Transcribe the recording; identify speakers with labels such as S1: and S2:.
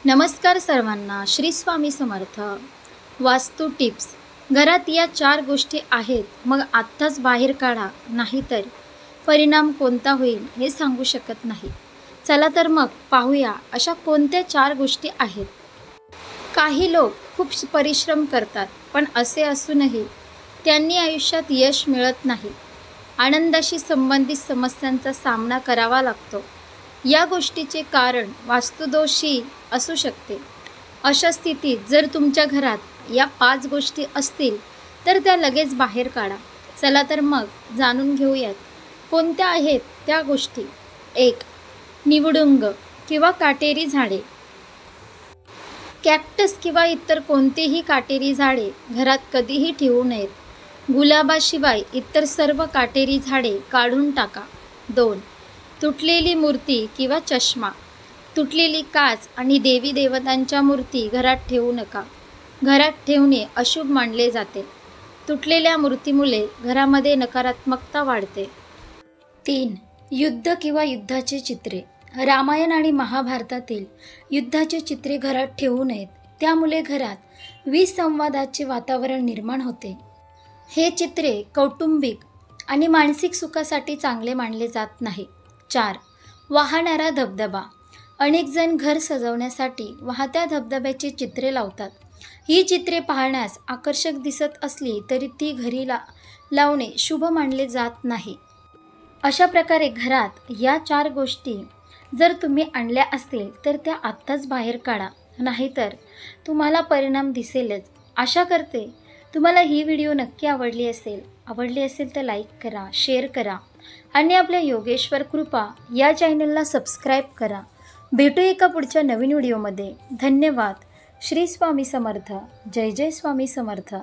S1: नमस्कार सर्वांना. श्री स्वामी समर्थ. वास्तू टिप्स. घरात या 4 गोष्टी आहेत, मग आत्ताच बाहेर काढा, नाहीतर परिणाम कोणता होईल हे सांगू शकत नाही. चला तर मग पाहूया अशा कोणत्या 4 गोष्टी आहेत. काही लोक खूप परिश्रम करतात, पण असे असूनही त्यांनी आयुष्यात यश मिळत नाही. आनंदाशी संबंधित समस्यांचा सामना करावा लागतो. या गोष्टीचे कारण वास्तुदोषही असू शकते. अशा स्थितीत जर तुमच्या घरात या 5 गोष्टी असतील तर त्या लगेच बाहेर काढा. चला तर मग जाणून घेऊयात कोणत्या आहेत त्या गोष्टी. 1. निवडुंग किंवा काटेरी झाडे. कॅक्टस किंवा इतर कोणतेही काटेरी झाडे घरात कधीही ठेवू नयेत. गुलाबाशिवाय इतर सर्व काटेरी झाडे काढून टाका. 2. तुटलेली मूर्ती किंवा चष्मा. तुटलेली काच आणि देवी देवतांच्या मूर्ती घरात ठेवू नका. घरात ठेवणे अशुभ मानले जाते. तुटलेल्या मूर्तीमुळे घरामध्ये नकारात्मकता वाढते. 3. युद्ध किंवा युद्धाचे चित्रे. रामायण आणि महाभारतातील युद्धाचे चित्रे घरात ठेवू नयेत. त्यामुळे घरात विसंवादाचे वातावरण निर्माण होते. हे चित्रे कौटुंबिक आणि मानसिक सुखासाठी चांगले मानले जात नाही. 4. वाहणारा धबधबा. अनेक जण घर सजवण्यासाठी वाहत्या धबधब्याची चित्रे लावतात. ही चित्रे पाहण्यास आकर्षक दिसत असली तरी ती घरी लावणे शुभ मानले जात नाही. अशा प्रकारे घरात या 4 गोष्टी जर तुम्ही आणल्या असतील तर त्या आत्ताच बाहेर काढा, नाहीतर तुम्हाला परिणाम दिसेलच. आशा करते तुम्हाला ही व्हिडिओ नक्की आवडली असेल तर लाईक करा, शेअर करा आणि आपल्या योगेश्वर कृपा या चॅनलला सबस्क्राईब करा. भेटू एका पुढच्या नवीन व्हिडिओमध्ये. धन्यवाद. श्री स्वामी समर्थ. जय जय स्वामी समर्थ.